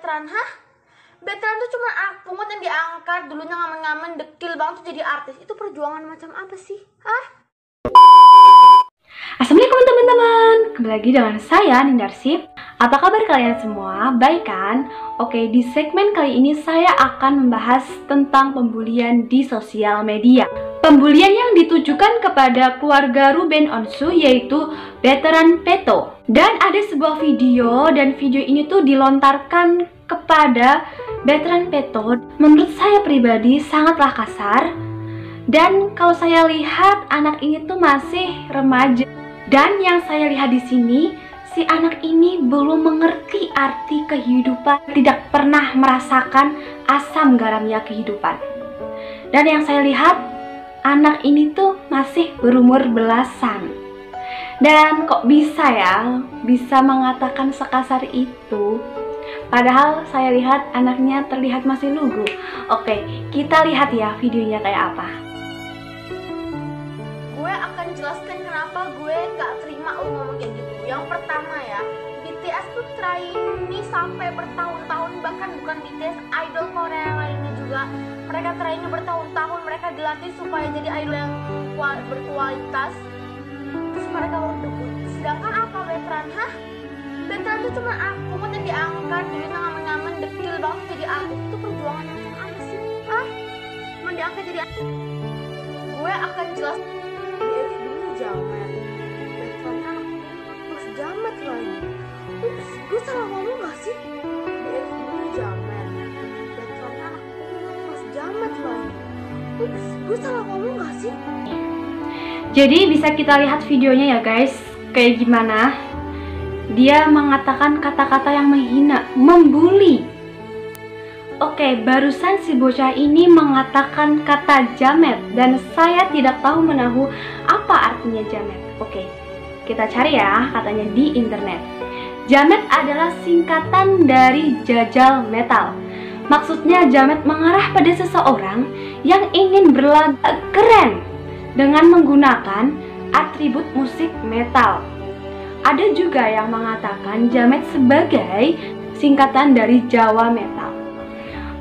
veteran? Hah? Veteran tuh cuma pungut yang diangkat, dulunya ngamen-ngamen, dekil banget tuh jadi artis. Itu perjuangan macam apa sih? Hah? Assalamualaikum teman-teman, kembali lagi dengan saya Nindarsi. Apa kabar kalian semua? Baik kan? Oke, di segmen kali ini saya akan membahas tentang pembulian di sosial media. Pembulian yang ditujukan kepada keluarga Ruben Onsu, yaitu veteran Peto. Dan ada sebuah video, dan video ini tuh dilontarkan kepada veteran Peto. Menurut saya pribadi sangatlah kasar. Dan kalau saya lihat anak ini tuh masih remaja. Dan yang saya lihat di sini, si anak ini belum mengerti arti kehidupan, tidak pernah merasakan asam garamnya kehidupan. Dan yang saya lihat, anak ini tuh masih berumur belasan. Dan kok bisa ya, bisa mengatakan sekasar itu? Padahal saya lihat anaknya terlihat masih lugu. Oke, kita lihat ya videonya kayak apa. Gue akan jelaskan kenapa gue gak terima lu ngomong kayak gitu. Yang pertama ya, BTS tuh trainee sampai bertahun-tahun, bahkan bukan BTS, idol Korea yang lainnya juga. Mereka trainee bertahun-tahun, mereka dilatih supaya jadi idol yang berkualitas. Terus mereka baru debut. Sedangkan apa veteran? Hah? Veteran tuh cuma pungut yang diangkat, dulunya ngamen-ngamen, dekil banget jadi artis. Itu perjuangan macam apa sih? Hah? Cuma diangkat jadi artis. Gue akan jelas. BFB-nya jamet, veteran mas jamet lagi. Ups, gue salah ngomong gak sih? BFB-nya jamet, veteran mas jamet lagi. Ups, gue salah ngomong gak sih? Jadi bisa kita lihat videonya ya guys, kayak gimana dia mengatakan kata-kata yang menghina, membuli. Oke, barusan si bocah ini mengatakan kata jamet dan saya tidak tahu menahu apa artinya jamet. Oke, kita cari ya katanya di internet. Jamet adalah singkatan dari jajal metal. Maksudnya jamet mengarah pada seseorang yang ingin berlagak keren dengan menggunakan atribut musik metal. Ada juga yang mengatakan jamet sebagai singkatan dari Jawa metal.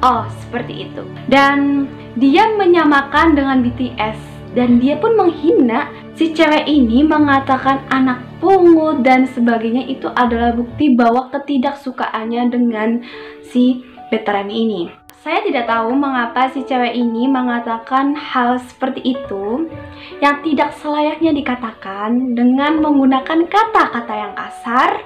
Oh, seperti itu. Dan dia menyamakan dengan BTS. Dan dia pun menghina si cewek ini, mengatakan anak pungut dan sebagainya. Itu adalah bukti bahwa ketidaksukaannya dengan si veteran ini. Saya tidak tahu mengapa si cewek ini mengatakan hal seperti itu yang tidak selayaknya dikatakan dengan menggunakan kata-kata yang kasar.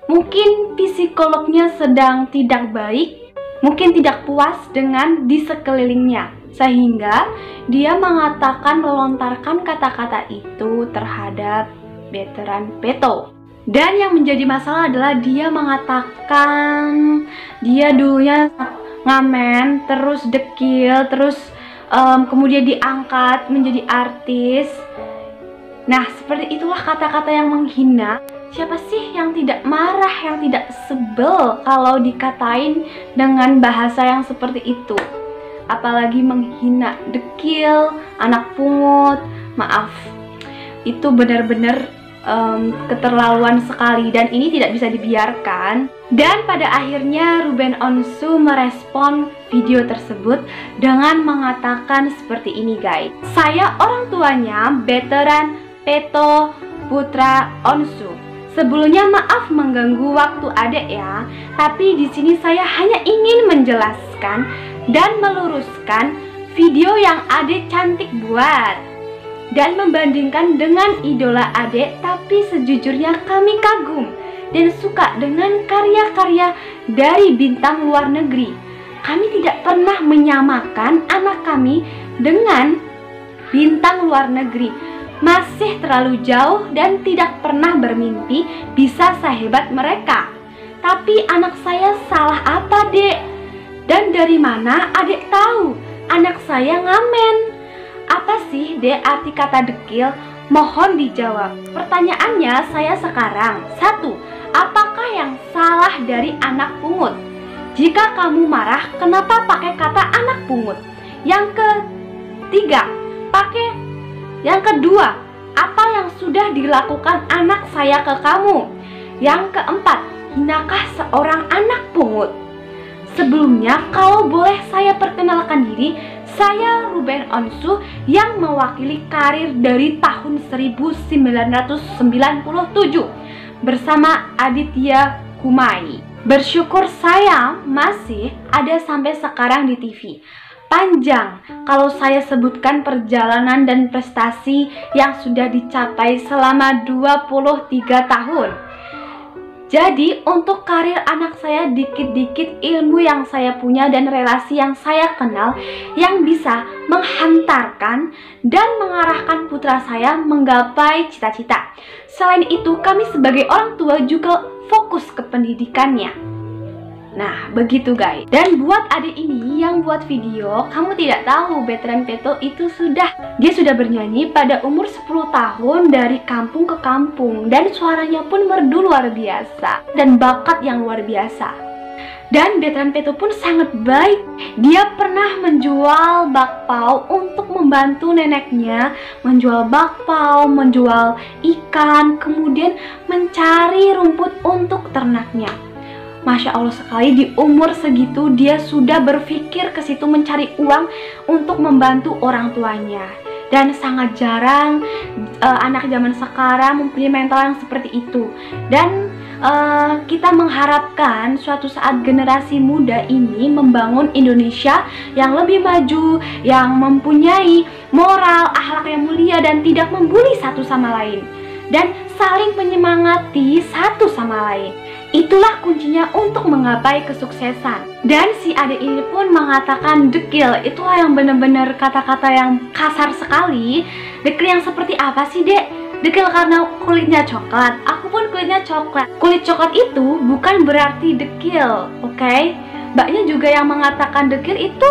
Mungkin psikolognya sedang tidak baik, mungkin tidak puas dengan di sekelilingnya, sehingga dia mengatakan melontarkan kata-kata itu terhadap veteran Peto. Dan yang menjadi masalah adalah dia mengatakan dia dulunya ngamen, terus dekil, terus kemudian diangkat menjadi artis. Nah, seperti itulah kata-kata yang menghina. Siapa sih yang tidak marah, yang tidak sebel kalau dikatain dengan bahasa yang seperti itu? Apalagi menghina dekil, anak pungut. Maaf, itu benar-benar keterlaluan sekali dan ini tidak bisa dibiarkan. Dan pada akhirnya Ruben Onsu merespon video tersebut dengan mengatakan seperti ini guys. Saya orang tuanya veteran Peto Putra Onsu. Sebelumnya maaf mengganggu waktu adek ya, tapi di sini saya hanya ingin menjelaskan dan meluruskan video yang adek cantik buat dan membandingkan dengan idola adek. Tapi sejujurnya kami kagum dan suka dengan karya-karya dari bintang luar negeri. Kami tidak pernah menyamakan anak kami dengan bintang luar negeri. Masih terlalu jauh dan tidak pernah bermimpi bisa sehebat mereka. Tapi anak saya salah apa dek? Dan dari mana adek tahu anak saya ngamen? Apa sih dek arti kata dekil? Mohon dijawab. Pertanyaannya saya sekarang. 1. Apakah yang salah dari anak pungut? Jika kamu marah, kenapa pakai kata anak pungut? Yang ketiga, yang kedua, apa yang sudah dilakukan anak saya ke kamu? Yang keempat, hinakah seorang anak pungut. Sebelumnya, kalau boleh saya perkenalkan diri, saya Ruben Onsu yang mewakili karir dari tahun 1997 bersama Aditya Kumai. Bersyukur saya masih ada sampai sekarang di TV. Panjang kalau saya sebutkan perjalanan dan prestasi yang sudah dicapai selama 23 tahun. Jadi untuk karir anak saya, dikit-dikit ilmu yang saya punya dan relasi yang saya kenal yang bisa menghantarkan dan mengarahkan putra saya menggapai cita-cita. Selain itu, kami sebagai orang tua juga fokus ke pendidikannya. Nah, begitu guys. Dan buat adik ini yang buat video, kamu tidak tahu Betran Peto itu dia sudah bernyanyi pada umur 10 tahun dari kampung ke kampung. Dan suaranya pun merdu luar biasa dan bakat yang luar biasa. Dan Betran Peto pun sangat baik. Dia pernah menjual bakpao untuk membantu neneknya menjual bakpao, menjual ikan, kemudian mencari rumput untuk ternaknya. Masya Allah sekali, di umur segitu dia sudah berpikir ke situ mencari uang untuk membantu orang tuanya. Dan sangat jarang anak zaman sekarang mempunyai mental yang seperti itu. Dan kita mengharapkan suatu saat generasi muda ini membangun Indonesia yang lebih maju, yang mempunyai moral, akhlak yang mulia dan tidak membuli satu sama lain. Dan saling menyemangati satu sama lain. Itulah kuncinya untuk menggapai kesuksesan. Dan si adik ini pun mengatakan dekil. Itulah yang benar-benar kata-kata yang kasar sekali. Dekil yang seperti apa sih, Dek? Dekil karena kulitnya coklat. Aku pun kulitnya coklat. Kulit coklat itu bukan berarti dekil, oke? Mbaknya juga yang mengatakan dekil itu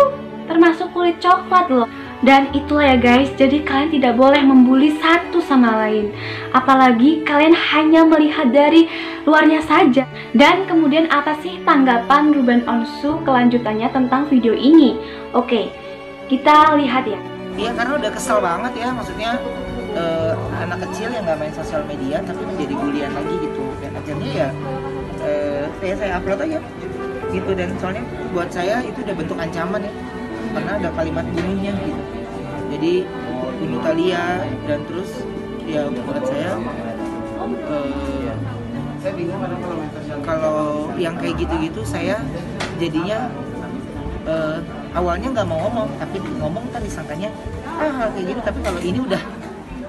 termasuk kulit coklat loh. Dan itulah ya guys, jadi kalian tidak boleh membuli satu sama lain. Apalagi kalian hanya melihat dari luarnya saja. Dan kemudian apa sih tanggapan Ruben Onsu kelanjutannya tentang video ini? Oke, kita lihat ya. Iya, karena udah kesel banget ya, maksudnya anak kecil yang nggak main sosial media tapi menjadi bulian lagi gitu. Dan akhirnya ya saya upload aja gitu. Dan soalnya buat saya itu udah bentuk ancaman ya, karena ada kalimat bunuhnya gitu. Jadi bunuh Thalia, dan terus ya buat saya kalau yang kayak gitu-gitu saya jadinya awalnya nggak mau ngomong, tapi ngomong kan disangkanya kayak gitu. Tapi kalau ini udah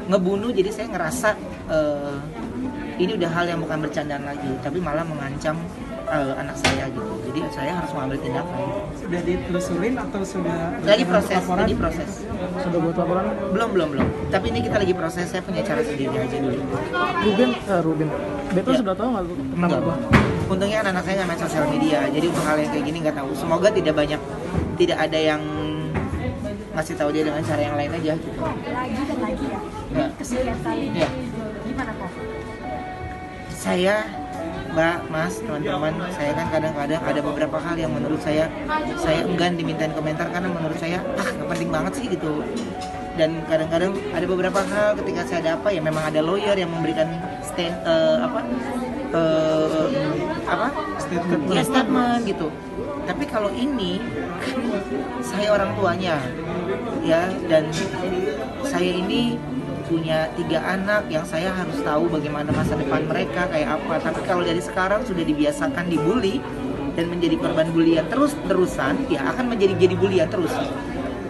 ngebunuh, jadi saya ngerasa ini udah hal yang bukan bercandaan lagi, tapi malah mengancam anak saya gitu. Jadi saya harus mengambil tindakan. Sudah ditelusurin atau sudah Lagi proses. Sudah buat laporan? Belum. Tapi ini kita lagi proses. Saya punya cara sendiri aja dulu. Ruben, Beto Ya. sudah tahu nggak kenapa? Enggak. Untungnya anak saya nggak main sosial media, jadi untuk hal yang kayak gini nggak tahu. Semoga tidak ada yang ngasih tahu dia dengan cara yang lain aja gitu. Lagi dan lagi ya. Ya. Kesekian kali. Ya. Gimana kok? Saya, Mbak, Mas, teman-teman, saya kan kadang-kadang ada beberapa hal yang menurut saya enggan dimintain komentar karena menurut saya nggak penting banget sih gitu. Dan kadang-kadang ada beberapa hal ketika saya ada apa ya, memang ada lawyer yang memberikan statement gitu. Tapi kalau ini saya orang tuanya ya, dan saya ini punya 3 anak yang saya harus tahu bagaimana masa depan mereka kayak apa. Tapi kalau dari sekarang sudah dibiasakan dibully dan menjadi korban bulian terus-terusan, ya akan menjadi bulian terus.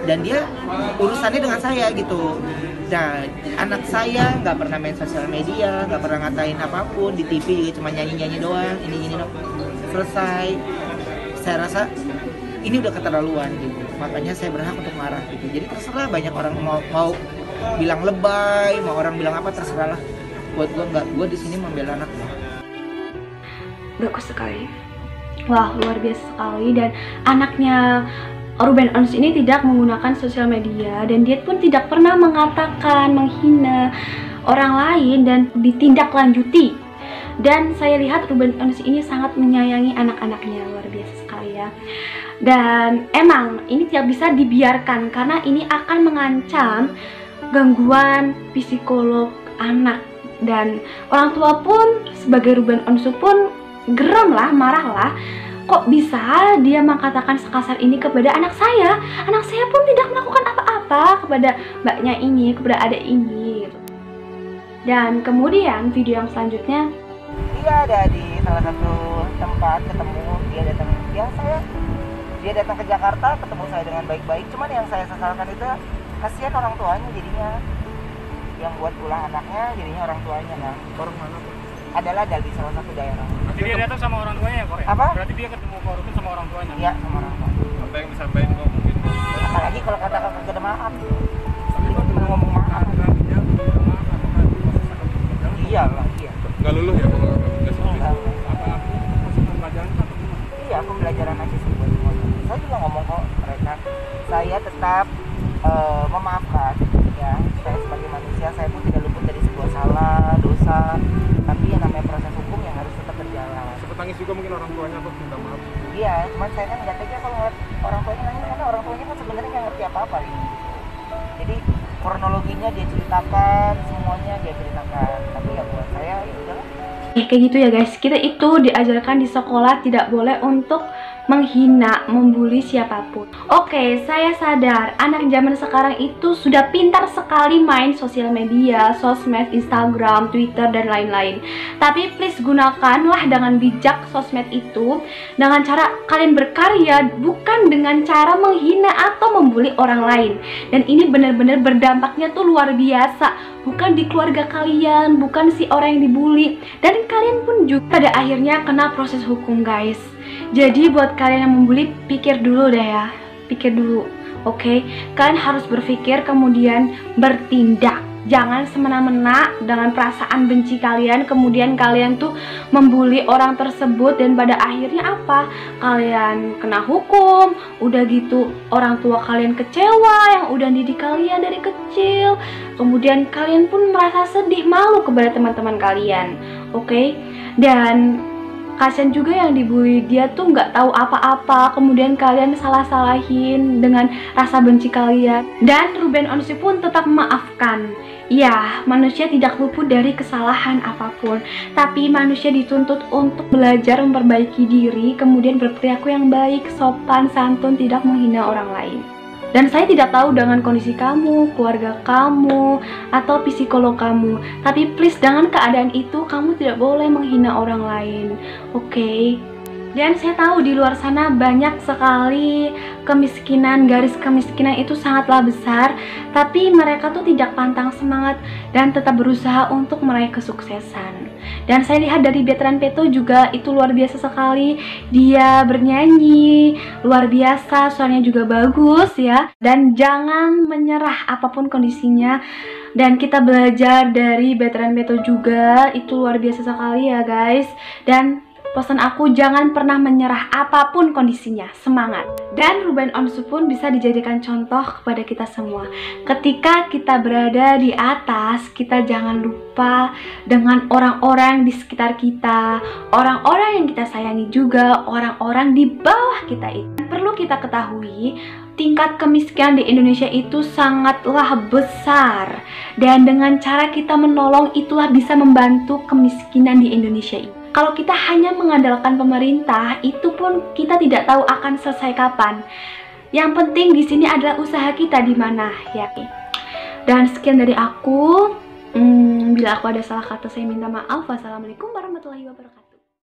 Dan dia urusannya dengan saya gitu. Nah, anak saya nggak pernah main sosial media, nggak pernah ngatain apapun, di TV juga cuma nyanyi-nyanyi doang, ini doang. Selesai. Saya rasa ini udah keterlaluan gitu. Makanya saya berhak untuk marah gitu. Jadi terserah banyak orang mau bilang lebay, mau orang bilang apa, terserah lah. Buat gue nggak, gue di sini membela anak gue. Bagus sekali. Wah, luar biasa sekali. Dan anaknya Ruben Onsu ini tidak menggunakan sosial media, dan dia pun tidak pernah mengatakan, menghina orang lain dan ditindaklanjuti. Dan saya lihat Ruben Onsu ini sangat menyayangi anak-anaknya, luar biasa sekali ya. Dan emang ini tidak bisa dibiarkan karena ini akan mengancam gangguan psikolog anak. Dan orang tua pun sebagai Ruben Onsu pun geram lah, marah lah. kok bisa dia mengatakan sekasar ini kepada anak saya? Anak saya pun tidak melakukan apa-apa kepada mbaknya ini, kepada adik ini gitu. Dan kemudian video yang selanjutnya, Dia ada di salah satu tempat ketemu, dia datang ke Jakarta ketemu saya dengan baik-baik. Cuman yang saya sesalkan itu kasihan orang tuanya jadinya, yang buat pulang anaknya jadinya orang tuanya. Nah, Orang mana tuh? adalah dari salah satu daerah. Berarti dia datang sama orang tuanya ya, Kok? Apa? Berarti dia ketemu Kok Ruben sama orang tuanya? Iya, sama orang tua. Apa yang disampaikan kok mungkin? Apalagi kalau kata kakak gak ada maaf. Tapi Dia cuma ngomong maaf. dia minta maaf kan proses akad nikah. Iya lah, iya. Nggak luluh ya kalau akad nikah seperti Enggak. itu? Apa proses pembelajaran atau gimana? Iya, pembelajaran aja sih buat semuanya. Saya juga ngomong kok mereka, saya tetap memaafkan ya. Saya sebagai manusia, saya pun tidak luput dari sebuah salah, dosa. Tapi yang namanya proses hukum yang harus tetap berjalan. Sempet nangis juga mungkin orang tuanya kok minta maaf. Iya, cuman saya kan nggak tega kalau ngeliat orang tuanya nangis, karena orang tuanya kan sebenarnya nggak ngerti apa-apa gitu. Jadi kronologinya dia ceritakan, semuanya dia ceritakan. Tapi ya buat saya ya udahlah. kayak gitu ya guys. Kita itu diajarkan di sekolah tidak boleh untuk menghina, membuli siapapun. Oke, saya sadar anak zaman sekarang itu sudah pintar sekali main sosial media, sosmed, Instagram, Twitter, dan lain-lain. Tapi please gunakanlah dengan bijak sosmed itu dengan cara kalian berkarya, bukan dengan cara menghina atau membuli orang lain. Dan ini benar-benar berdampaknya tuh luar biasa. Bukan di keluarga kalian, bukan si orang yang dibully, dan kalian pun juga pada akhirnya kena proses hukum guys. Jadi buat kalian yang membuli, pikir dulu deh ya, pikir dulu, oke? Kalian harus berpikir kemudian bertindak. Jangan semena-mena dengan perasaan benci kalian, kemudian kalian tuh membuli orang tersebut dan pada akhirnya apa? Kalian kena hukum, udah gitu orang tua kalian kecewa yang udah didik kalian dari kecil. Kemudian kalian pun merasa sedih, malu kepada teman-teman kalian, oke? Dan kasian juga yang dibully, dia tuh nggak tahu apa-apa, kemudian kalian salah-salahin dengan rasa benci kalian. Dan Ruben Onsu pun tetap memaafkan. Ya, manusia tidak luput dari kesalahan apapun, tapi manusia dituntut untuk belajar memperbaiki diri, kemudian berperilaku yang baik, sopan, santun, tidak menghina orang lain. Dan saya tidak tahu dengan kondisi kamu, keluarga kamu, atau psikolog kamu. Tapi please, dengan keadaan itu, kamu tidak boleh menghina orang lain. Oke? Dan saya tahu di luar sana banyak sekali kemiskinan, garis kemiskinan itu sangatlah besar. Tapi mereka tuh tidak pantang semangat dan tetap berusaha untuk meraih kesuksesan. Dan saya lihat dari Bertrand Peto juga itu luar biasa sekali. Dia bernyanyi, luar biasa, suaranya juga bagus ya. Dan jangan menyerah apapun kondisinya. Dan kita belajar dari Bertrand Peto juga, itu luar biasa sekali ya guys. Dan pesan aku, jangan pernah menyerah apapun kondisinya, semangat. Dan Ruben Onsu pun bisa dijadikan contoh kepada kita semua. Ketika kita berada di atas, kita jangan lupa dengan orang-orang di sekitar kita, orang-orang yang kita sayangi juga, orang-orang di bawah kita itu. Perlu kita ketahui, tingkat kemiskinan di Indonesia itu sangatlah besar. Dan dengan cara kita menolong itulah bisa membantu kemiskinan di Indonesia ini. Kalau kita hanya mengandalkan pemerintah, itu pun kita tidak tahu akan selesai kapan. Yang penting di sini adalah usaha kita di mana, ya. Dan sekian dari aku. Bila aku ada salah kata, saya minta maaf. Wassalamualaikum warahmatullahi wabarakatuh.